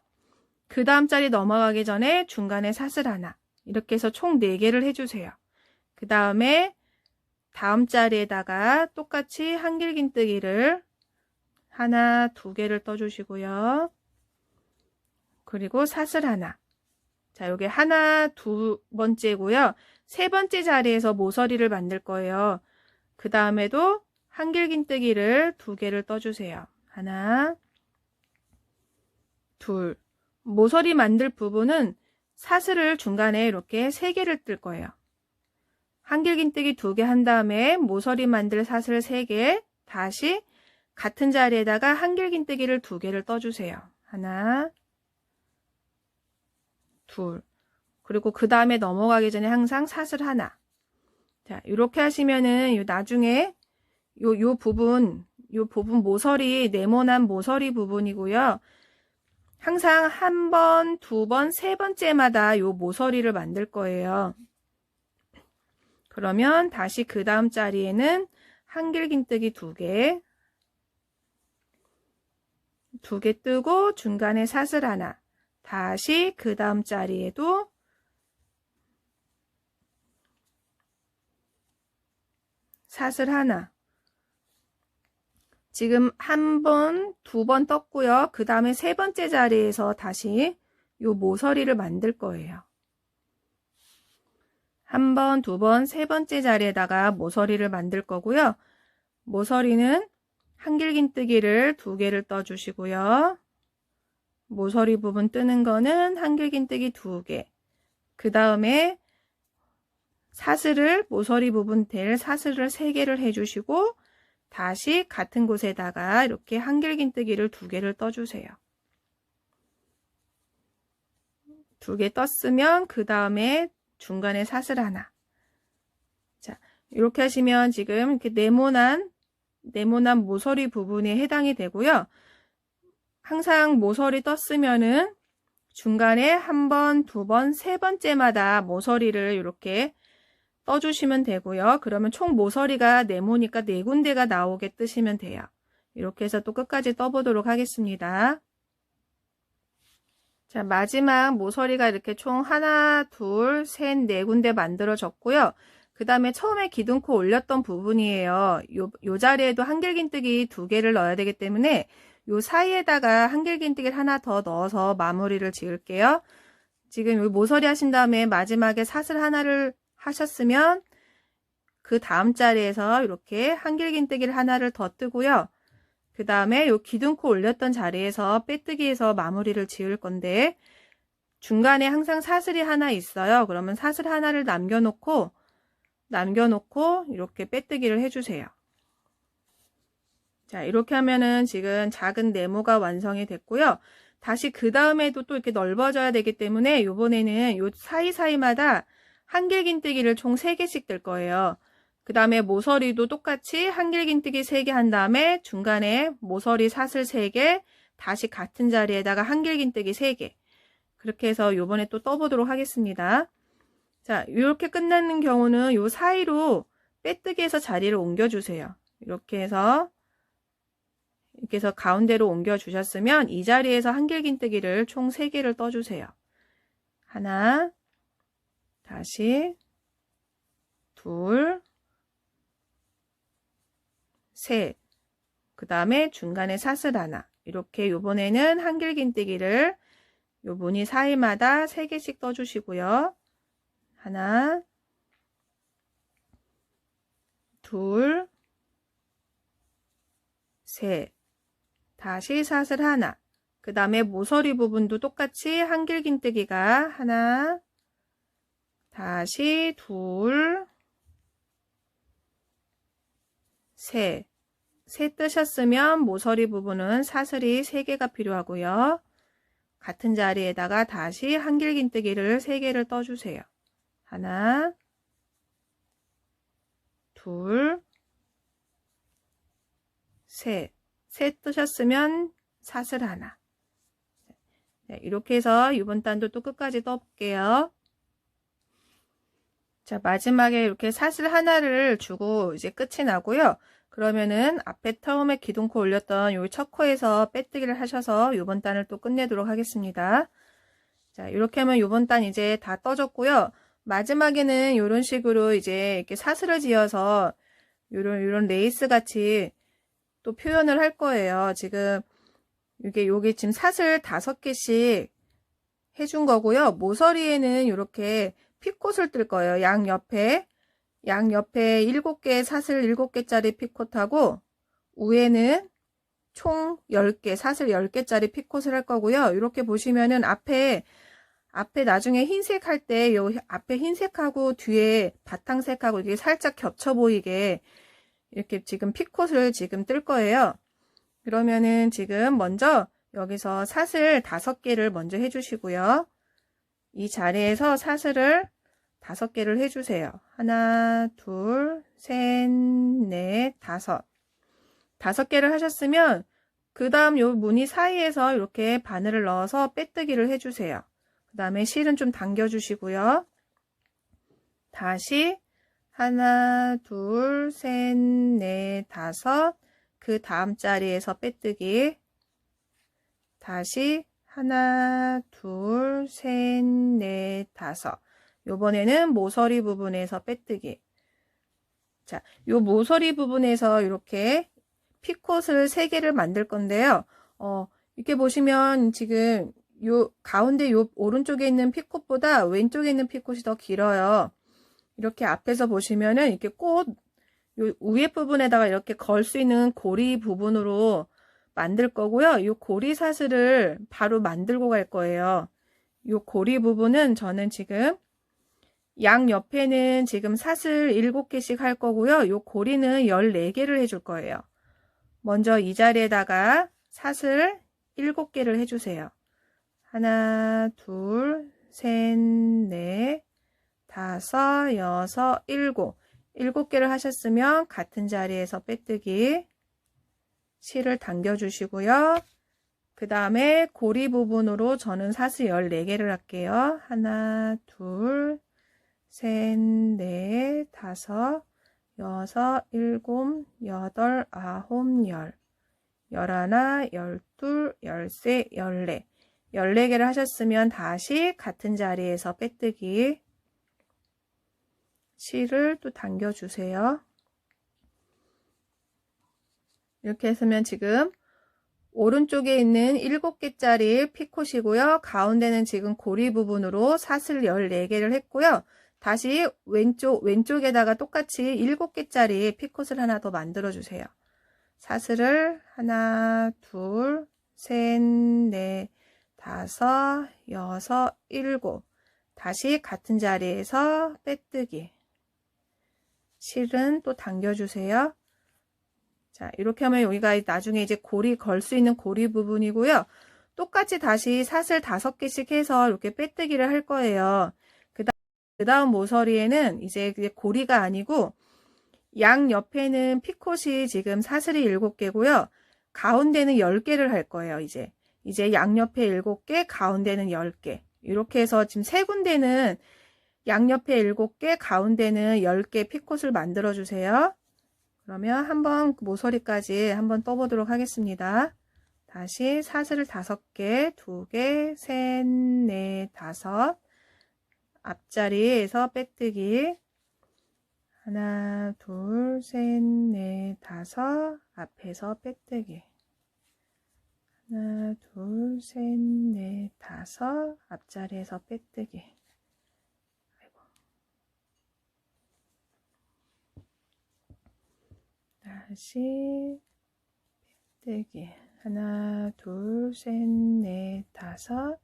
그 다음 자리 넘어가기 전에 중간에 사슬 하나, 이렇게 해서 총 4개를 해주세요. 그 다음에 다음 자리에다가 똑같이 한길긴뜨기를 하나, 2개를 떠주시고요. 그리고 사슬 하나. 자, 요게 하나, 2번째고요. 3번째 자리에서 모서리를 만들 거예요. 그 다음에도 한길긴뜨기를 2개를 떠주세요. 하나, 둘. 모서리 만들 부분은 사슬을 중간에 이렇게 3개를 뜰 거예요. 한길긴뜨기 2개 한 다음에 모서리 만들 사슬 3개, 다시 같은 자리에다가 한길긴뜨기를 2개를 떠주세요. 하나, 둘. 그리고 그 다음에 넘어가기 전에 항상 사슬 하나. 자, 이렇게 하시면은 나중에 요 부분 모서리, 네모난 모서리 부분이고요. 항상 한 번, 두 번, 세 번째마다 요 모서리를 만들 거예요. 그러면 다시 그 다음 자리에는 한길긴뜨기 2개, 2개 뜨고 중간에 사슬 하나, 다시 그 다음 자리에도 사슬 하나. 지금 한 번, 두 번 떴고요. 그 다음에 세 번째 자리에서 다시 요 모서리를 만들 거예요. 한 번, 두 번, 세 번째 자리에다가 모서리를 만들 거고요. 모서리는 한길긴뜨기를 2개를 떠주시고요. 모서리 부분 뜨는 거는 한길긴뜨기 2개. 그 다음에 사슬을, 모서리 부분 될 사슬을 3개를 해주시고, 다시 같은 곳에다가 이렇게 한길긴뜨기를 2개를 떠주세요. 2개 떴으면 그 다음에 중간에 사슬 하나. 자, 이렇게 하시면 지금 이렇게 네모난 모서리 부분에 해당이 되고요. 항상 모서리 떴으면은 중간에 한 번, 두 번, 세 번째마다 모서리를 이렇게 떠주시면 되고요. 그러면 총 모서리가 네모니까 4군데가 나오게 뜨시면 돼요. 이렇게 해서 또 끝까지 떠보도록 하겠습니다. 자, 마지막 모서리가 이렇게 총 하나, 둘, 셋, 4군데 만들어졌고요. 그 다음에 처음에 기둥코 올렸던 부분이에요. 요 자리에도 한길긴뜨기 2개를 넣어야 되기 때문에 요 사이에다가 한길긴뜨기를 하나 더 넣어서 마무리를 지을게요. 지금 요 모서리 하신 다음에 마지막에 사슬 하나를 하셨으면 그 다음 자리에서 이렇게 한길긴뜨기를 하나를 더 뜨고요. 그 다음에 요 기둥코 올렸던 자리에서 빼뜨기해서 마무리를 지을 건데 중간에 항상 사슬이 하나 있어요. 그러면 사슬 하나를 남겨놓고 이렇게 빼뜨기를 해주세요. 자, 이렇게 하면은 지금 작은 네모가 완성이 됐고요. 다시 그 다음에도 또 이렇게 넓어져야 되기 때문에 요번에는 요 사이사이마다 한길긴뜨기를 총 3개씩 뜰 거예요. 그 다음에 모서리도 똑같이 한길긴뜨기 3개 한 다음에 중간에 모서리 사슬 3개, 다시 같은 자리에다가 한길긴뜨기 3개. 그렇게 해서 요번에 또 떠보도록 하겠습니다. 자, 이렇게 끝나는 경우는 요 사이로 빼뜨기해서 자리를 옮겨주세요. 이렇게 해서 가운데로 옮겨주셨으면 이 자리에서 한길긴뜨기를 총 3개를 떠주세요. 하나, 다시, 둘, 셋, 그 다음에 중간에 사슬 하나. 이렇게 요번에는 한길긴뜨기를 요 무늬 사이마다 3개씩 떠주시고요. 하나, 둘, 셋, 다시 사슬 하나. 그 다음에 모서리 부분도 똑같이 한길긴뜨기가 하나, 다시 둘, 셋. 셋 뜨셨으면 모서리 부분은 사슬이 3개가 필요하고요. 같은 자리에다가 다시 한길긴뜨기를 3개를 떠주세요. 하나, 둘, 셋. 셋 뜨셨으면 사슬 하나. 네, 이렇게 해서 이번 단도 또 끝까지 떠볼게요. 자, 마지막에 이렇게 사슬 하나를 주고 이제 끝이 나고요. 그러면은 앞에 처음에 기둥코 올렸던 요 첫 코에서 빼뜨기를 하셔서 요번 단을 또 끝내도록 하겠습니다. 자, 이렇게 하면 요번 단 이제 다 떠졌고요. 마지막에는 이런 식으로 이제 이렇게 사슬을 지어서 요런 레이스 같이 또 표현을 할 거예요. 지금 여기 지금 사슬 5개씩 해준 거고요. 모서리에는 이렇게 핏꽃을 뜰 거예요. 양옆에 7개 사슬 7개짜리 핏꽃하고 위에는 총 10개 사슬 10개짜리 핏꽃을 할 거고요. 이렇게 보시면은 앞에 나중에 흰색 할 때 요 앞에 흰색하고 뒤에 바탕색하고 이게 살짝 겹쳐 보이게 이렇게 지금 핏꽃을 지금 뜰 거예요. 그러면은 지금 먼저 여기서 사슬 5개를 먼저 해주시고요. 이 자리에서 사슬을 5개를 해주세요. 하나, 둘, 셋, 넷, 5. 5개를 하셨으면 그 다음 요 무늬 사이에서 이렇게 바늘을 넣어서 빼뜨기를 해주세요. 그 다음에 실은 좀 당겨주시고요. 다시 하나, 둘, 셋, 넷, 5. 그 다음 자리에서 빼뜨기. 다시 하나, 둘, 셋, 넷, 5. 요번에는 모서리 부분에서 빼뜨기. 자, 요 모서리 부분에서 이렇게 핏꽃을 3개를 만들 건데요. 이렇게 보시면 지금 요 가운데 요 오른쪽에 있는 핏꽃보다 왼쪽에 있는 핏꽃이 더 길어요. 이렇게 앞에서 보시면은 이렇게 꽃 요 위에 부분에다가 이렇게 걸 수 있는 고리 부분으로 만들 거고요. 요 고리 사슬을 바로 만들고 갈 거예요. 요 고리 부분은 저는 지금 양 옆에는 지금 사슬 7개씩 할 거고요. 요 고리는 14개를 해줄 거예요. 먼저 이 자리에다가 사슬 7개를 해주세요. 하나, 둘, 셋, 넷, 5, 6, 7. 7개를 하셨으면 같은 자리에서 빼뜨기. 실을 당겨주시고요. 그 다음에 고리 부분으로 저는 사슬 14개를 할게요. 하나, 둘, 셋, 넷, 5, 6, 7, 8, 9, 10, 11, 12, 13, 14. 14개를 하셨으면 다시 같은 자리에서 빼뜨기. 실을 또 당겨주세요. 이렇게 했으면 지금 오른쪽에 있는 7개짜리 핏꽃이고요. 가운데는 지금 고리 부분으로 사슬 14개를 했고요. 다시 왼쪽에다가 똑같이 7개짜리 핏꽃을 하나 더 만들어 주세요. 사슬을 하나, 둘, 셋, 넷, 5, 6, 7. 다시 같은 자리에서 빼뜨기. 실은 또 당겨주세요. 자, 이렇게 하면 여기가 나중에 이제 고리 걸 수 있는 고리 부분이고요. 똑같이 다시 사슬 5개씩 해서 이렇게 빼뜨기를 할 거예요. 그 다음 모서리에는 이제 고리가 아니고 양 옆에는 피콧이 지금 사슬이 7개고요. 가운데는 10개를 할 거예요. 이제 양옆에 7개, 가운데는 10개. 이렇게 해서 지금 세 군데는 양옆에 7개, 가운데는 10개 피콧을 만들어 주세요. 그러면 한번 모서리까지 한번 떠보도록 하겠습니다. 다시 사슬을 5개, 2개, 셋, 넷, 5. 앞자리에서 빼뜨기. 하나, 둘, 셋, 넷, 5. 앞에서 빼뜨기. 하나, 둘, 셋, 넷, 5. 앞자리에서 빼뜨기. 아이고. 다시 빼뜨기. 하나, 둘, 셋, 넷, 5.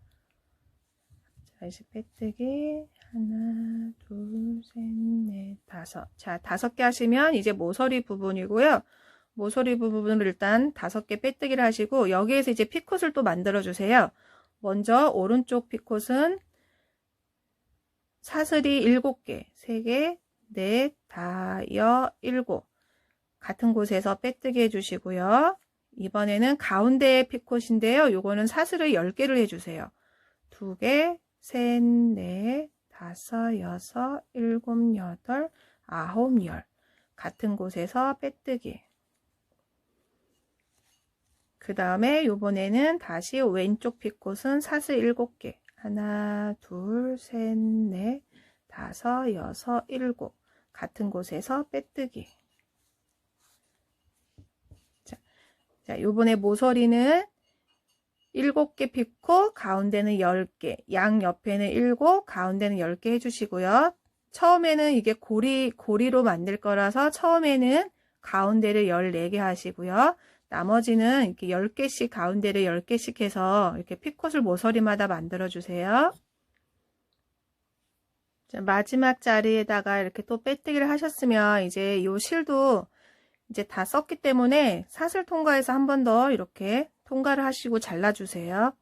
다시 빼뜨기. 하나, 둘, 셋, 넷, 5. 자, 5개 하시면 이제 모서리 부분이고요. 모서리 부분을 일단 5개 빼뜨기를 하시고, 여기에서 이제 피콧을 또 만들어 주세요. 먼저 오른쪽 피콧은 사슬이 7개, 3개, 넷, 다, 여, 7. 같은 곳에서 빼뜨기 해주시고요. 이번에는 가운데 피콧인데요. 요거는 사슬을 10개를 해주세요. 2개, 셋, 넷, 5, 6, 7, 8, 9, 10. 같은 곳에서 빼뜨기. 그 다음에 요번에는 다시 왼쪽 피콧은 사슬 7개. 하나, 둘, 셋, 넷, 5, 6, 7. 같은 곳에서 빼뜨기. 자, 요번에 모서리는 7개 피콧, 가운데는 10개, 양 옆에는 7, 가운데는 10개 해주시고요. 처음에는 이게 고리로 만들 거라서 처음에는 가운데를 14개 하시고요. 나머지는 이렇게 10개씩 가운데를 10개씩 해서 이렇게 피콧을 모서리마다 만들어 주세요. 자, 마지막 자리에다가 이렇게 또 빼뜨기를 하셨으면 이제 요 실도 이제 다 썼기 때문에 사슬 통과해서 한 번 더 이렇게 통과를 하시고 잘라주세요.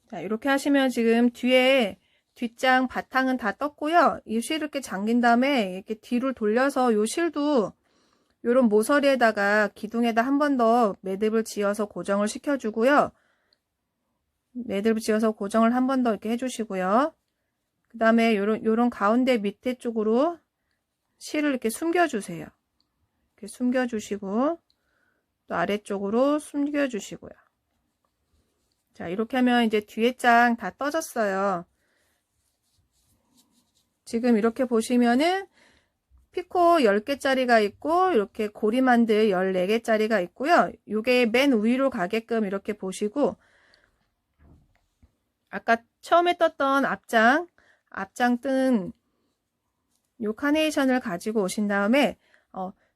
자, 이렇게 하시면 지금 뒤에 뒷장 바탕은 다 떴고요. 이 실 이렇게 잠긴 다음에 이렇게 뒤를 돌려서 요 실도 요런 모서리에다가 기둥에다 한 번 더 매듭을 지어서 고정을 시켜주고요. 매듭을 지어서 고정을 한 번 더 이렇게 해주시고요. 그 다음에 요런 가운데 밑에 쪽으로 실을 이렇게 숨겨주세요. 이렇게 숨겨주시고 또 아래쪽으로 숨겨주시고요. 자, 이렇게 하면 이제 뒤에 장 다 떠졌어요. 지금 이렇게 보시면은 피콧 10개짜리가 있고 이렇게 고리만들 14개짜리가 있고요. 요게 맨 위로 가게끔 이렇게 보시고 아까 처음에 떴던 앞장 뜬 요 카네이션을 가지고 오신 다음에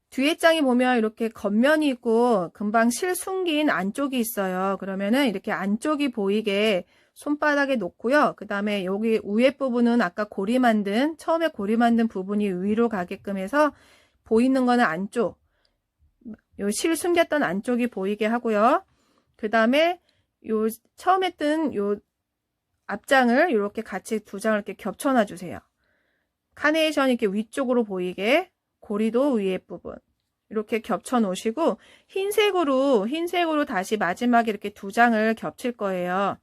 뒤에 장이 보면 이렇게 겉면이 있고 금방 실 숨긴 안쪽이 있어요. 그러면은 이렇게 안쪽이 보이게 손바닥에 놓고요. 그 다음에 여기 위에 부분은 아까 처음에 고리 만든 부분이 위로 가게끔 해서 보이는 거는 안쪽, 요 실 숨겼던 안쪽이 보이게 하고요. 그 다음에 요 처음에 뜬 요 앞장을 이렇게 같이 두 장을 이렇게 겹쳐 놔 주세요. 카네이션이 이렇게 위쪽으로 보이게 고리도 위에 부분 이렇게 겹쳐 놓으시고 흰색으로 다시 마지막에 이렇게 두 장을 겹칠 거예요.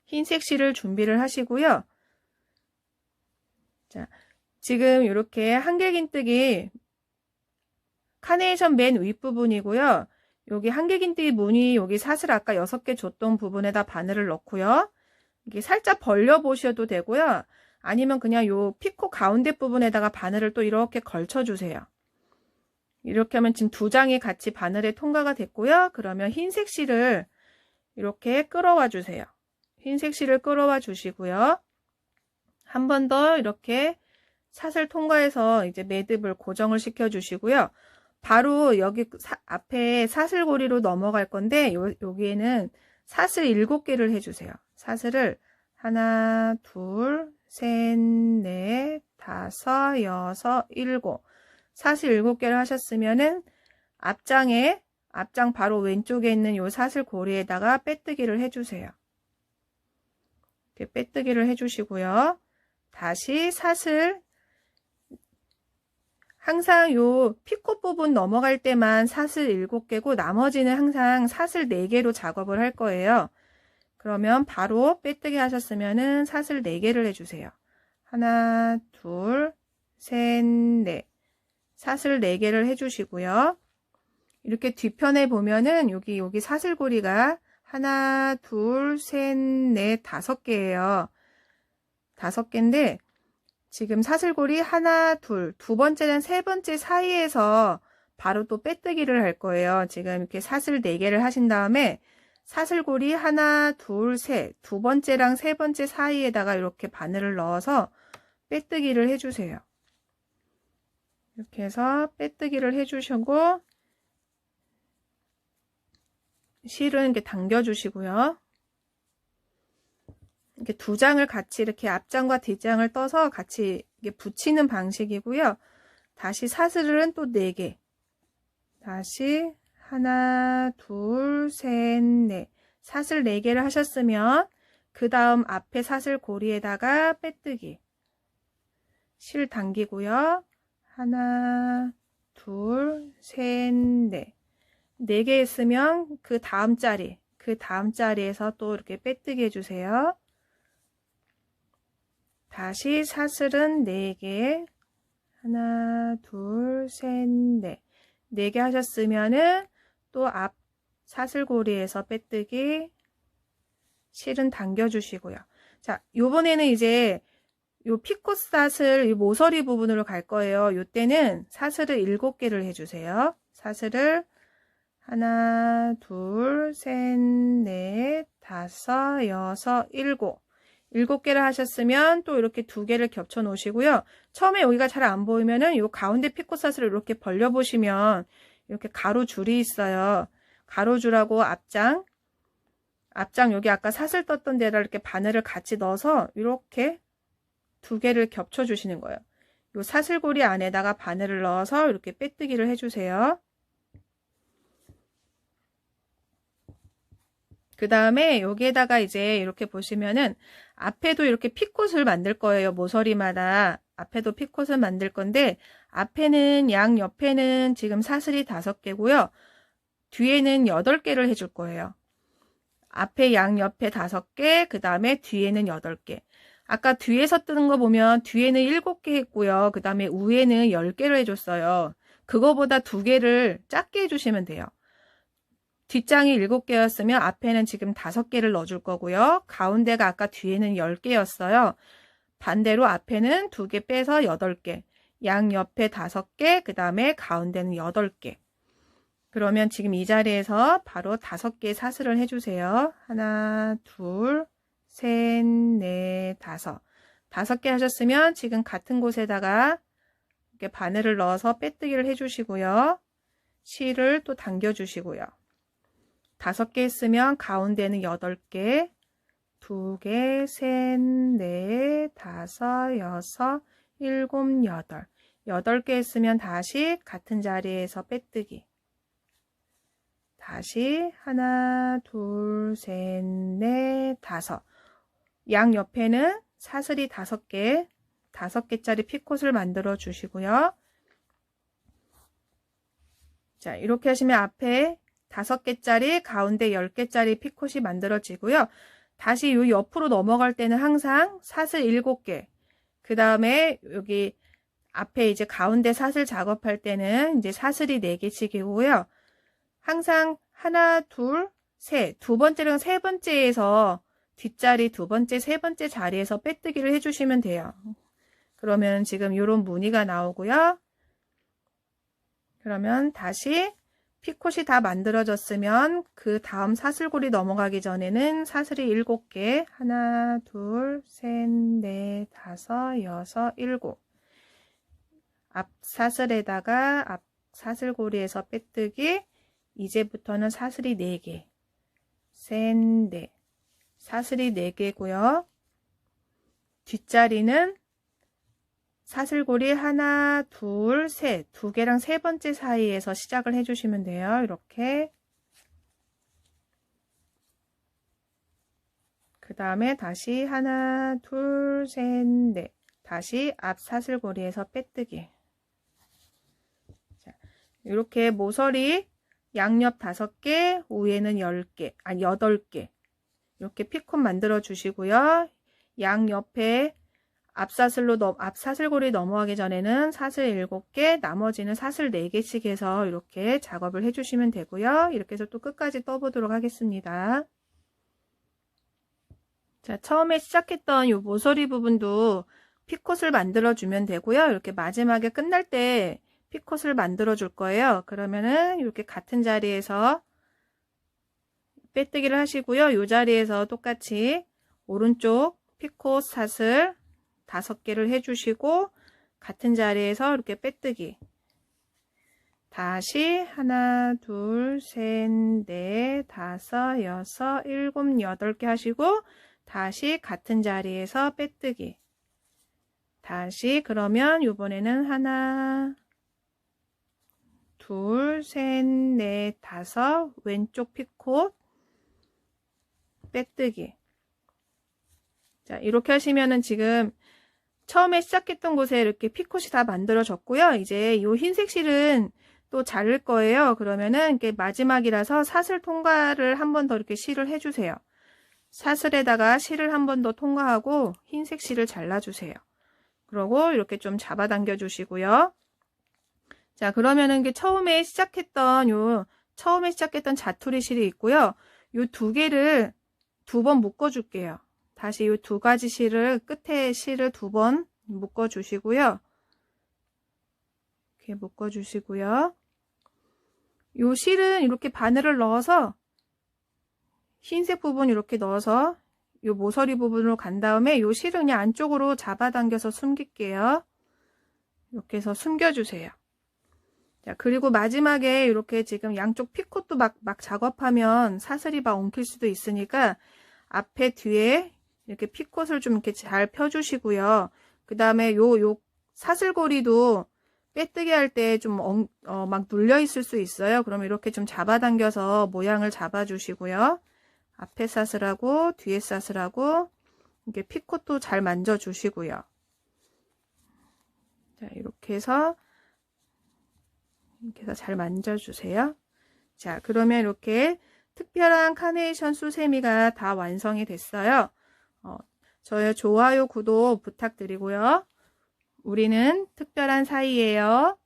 흰색 실을 준비를 하시고요. 자, 지금 이렇게 한길긴뜨기 카네이션 맨 윗부분이고요. 여기 한길긴뜨기 무늬 여기 사슬 아까 6개 줬던 부분에다 바늘을 넣고요. 이게 살짝 벌려 보셔도 되고요. 아니면 그냥 요 피콧 가운데 부분에다가 바늘을 또 이렇게 걸쳐 주세요. 이렇게 하면 지금 두 장이 같이 바늘에 통과가 됐고요. 그러면 흰색 실을 이렇게 끌어와 주세요. 흰색 실을 끌어와 주시고요. 한 번 더 이렇게 사슬 통과해서 이제 매듭을 고정을 시켜 주시고요. 바로 여기 앞에 사슬고리로 넘어갈 건데 여기에는 사슬 7개를 해주세요. 사슬을 하나, 둘, 셋, 넷, 5, 6, 7. 사슬 7개를 하셨으면은 앞장 바로 왼쪽에 있는 요 사슬 고리에다가 빼뜨기를 해주세요. 이렇게 빼뜨기를 해주시고요. 다시 사슬 항상 요 피코 부분 넘어갈 때만 사슬 7개고 나머지는 항상 사슬 4개로 작업을 할 거예요. 그러면 바로 빼뜨기 하셨으면은 사슬 4개를 해주세요. 하나, 둘, 셋, 넷. 사슬 4개를 해주시고요. 이렇게 뒤편에 보면은 여기 사슬고리가 하나, 둘, 셋, 넷, 5개예요. 5개인데 지금 사슬고리 하나, 둘, 두 번째랑 세 번째 사이에서 바로 또 빼뜨기를 할 거예요. 지금 이렇게 사슬 4개를 하신 다음에 사슬고리 하나, 둘, 셋, 두 번째랑 세 번째 사이에다가 이렇게 바늘을 넣어서 빼뜨기를 해주세요. 이렇게 해서 빼뜨기를 해주시고 실은 이렇게 당겨주시고요. 이렇게 두 장을 같이 이렇게 앞장과 뒷장을 떠서 같이 이렇게 붙이는 방식이고요. 다시 사슬은 또 4개. 다시 하나, 둘, 셋, 넷. 사슬 4개를 하셨으면 그 다음 앞에 사슬 고리에다가 빼뜨기. 실 당기고요. 하나, 둘, 셋, 넷. 4개 했으면 그 다음 자리에서 또 이렇게 빼뜨기 해주세요. 다시 사슬은 4개. 하나, 둘, 셋, 넷. 4개 하셨으면은 또 앞 사슬고리에서 빼뜨기, 실은 당겨주시고요. 자, 요번에는 이제 요 피코 사슬, 이 모서리 부분으로 갈 거예요. 요때는 사슬을 7개를 해주세요. 사슬을 하나, 둘, 셋, 넷, 다섯, 여섯, 7개를 하셨으면 또 이렇게 2개를 겹쳐 놓으시고요. 처음에 여기가 잘 안 보이면은 요 가운데 피코사슬을 이렇게 벌려 보시면 이렇게 가로줄이 있어요. 가로줄하고 앞장 여기 아까 사슬 떴던 데다 이렇게 바늘을 같이 넣어서 이렇게 2개를 겹쳐 주시는 거예요. 요 사슬고리 안에다가 바늘을 넣어서 이렇게 빼뜨기를 해주세요. 그 다음에 여기에다가 이제 이렇게 보시면은 앞에도 이렇게 피콧을 만들 거예요. 모서리마다 앞에도 피콧을 만들 건데 앞에는 양옆에는 지금 사슬이 5개고요. 뒤에는 8개를 해줄 거예요. 앞에 양옆에 5개, 그 다음에 뒤에는 8개. 아까 뒤에서 뜨는 거 보면 뒤에는 7개 했고요. 그 다음에 위에는 10개를 해줬어요. 그거보다 2개를 작게 해주시면 돼요. 뒷장이 7개였으면 앞에는 지금 5개를 넣어줄 거고요. 가운데가 아까 뒤에는 10개였어요. 반대로 앞에는 2개 빼서 8개. 양옆에 5개, 그 다음에 가운데는 8개. 그러면 지금 이 자리에서 바로 5개의 사슬을 해주세요. 하나, 둘, 셋, 넷, 5. 5개 하셨으면 지금 같은 곳에다가 이렇게 바늘을 넣어서 빼뜨기를 해주시고요. 실을 또 당겨주시고요. 5개 했으면 가운데는 8개, 2개, 셋, 넷, 5, 6, 7, 8. 8개 했으면 다시 같은 자리에서 빼뜨기. 다시 하나, 둘, 셋, 넷, 5. 양 옆에는 사슬이 5개, 5개짜리 피콧을 만들어 주시고요. 자, 이렇게 하시면 앞에 5개짜리, 가운데 10개짜리 피콧이 만들어지고요. 다시 요 옆으로 넘어갈 때는 항상 사슬 7개, 그 다음에 여기 앞에 이제 가운데 사슬 작업할 때는 이제 사슬이 4개씩이고요. 항상 하나, 둘, 셋, 두 번째랑 세 번째에서 뒷자리 두 번째, 세 번째 자리에서 빼뜨기를 해주시면 돼요. 그러면 지금 이런 무늬가 나오고요. 그러면 다시 피콧이 다 만들어졌으면 그 다음 사슬고리 넘어가기 전에는 사슬이 7개, 하나, 둘, 셋, 넷, 5, 6, 7. 앞 사슬에다가 앞 사슬고리에서 빼뜨기. 이제부터는 사슬이 4개, 셋, 넷. 사슬이 4개고요. 뒷자리는 사슬고리 하나, 둘, 셋, 2개랑 세 번째 사이에서 시작을 해주시면 돼요. 이렇게. 그 다음에 다시 하나, 둘, 셋, 넷. 다시 앞 사슬고리에서 빼뜨기. 이렇게 모서리 양옆 5개, 위에는 10개, 아니 8개. 이렇게 피콧 만들어 주시고요. 양옆에 앞사슬고리 넘어가기 전에는 사슬 7개, 나머지는 사슬 4개씩 해서 이렇게 작업을 해주시면 되고요. 이렇게 해서 또 끝까지 떠보도록 하겠습니다. 자, 처음에 시작했던 이 모서리 부분도 피콧을 만들어 주면 되고요. 이렇게 마지막에 끝날 때 피콧을 만들어 줄 거예요. 그러면은 이렇게 같은 자리에서 빼뜨기를 하시고요. 이 자리에서 똑같이 오른쪽 피콧 사슬 5개를 해주시고 같은 자리에서 이렇게 빼뜨기 다시 하나, 둘, 셋, 넷, 다섯, 여섯, 일곱, 8개 하시고 다시 같은 자리에서 빼뜨기 다시 그러면 이번에는 하나, 둘, 셋, 넷, 다섯, 왼쪽 피콧 빼뜨기. 자, 이렇게 하시면은 지금 처음에 시작했던 곳에 이렇게 피콧이 다 만들어졌고요. 이제 이 흰색 실은 또 자를 거예요. 그러면은 이게 마지막이라서 사슬 통과를 한 번 더 이렇게 실을 해주세요. 사슬에다가 실을 한 번 더 통과하고 흰색 실을 잘라주세요. 그러고 이렇게 좀 잡아당겨 주시고요. 자, 그러면은 이게 처음에 시작했던 자투리 실이 있고요. 요 2개를 2번 묶어 줄게요. 다시 이 2가지 실을 끝에 실을 2번 묶어 주시고요. 이렇게 묶어 주시고요. 요 실은 이렇게 바늘을 넣어서 흰색 부분 이렇게 넣어서 요 모서리 부분으로 간 다음에 요 실은 그냥 안쪽으로 잡아당겨서 숨길게요. 이렇게 해서 숨겨주세요. 자, 그리고 마지막에 이렇게 지금 양쪽 피콧도 막 작업하면 사슬이 막 엉킬 수도 있으니까 앞에 뒤에 이렇게 피콧을 좀 이렇게 잘 펴주시고요. 그 다음에 요 사슬고리도 빼뜨기 할 때 좀 막 눌려 있을 수 있어요. 그럼 이렇게 좀 잡아당겨서 모양을 잡아주시고요. 앞에 사슬하고 뒤에 사슬하고 이렇게 피콧도 잘 만져주시고요. 자, 이렇게 해서 잘 만져주세요. 자, 그러면 이렇게 특별한 카네이션 수세미가 다 완성이 됐어요. 저의 좋아요, 구독 부탁드리고요. 우리는 특별한 사이예요.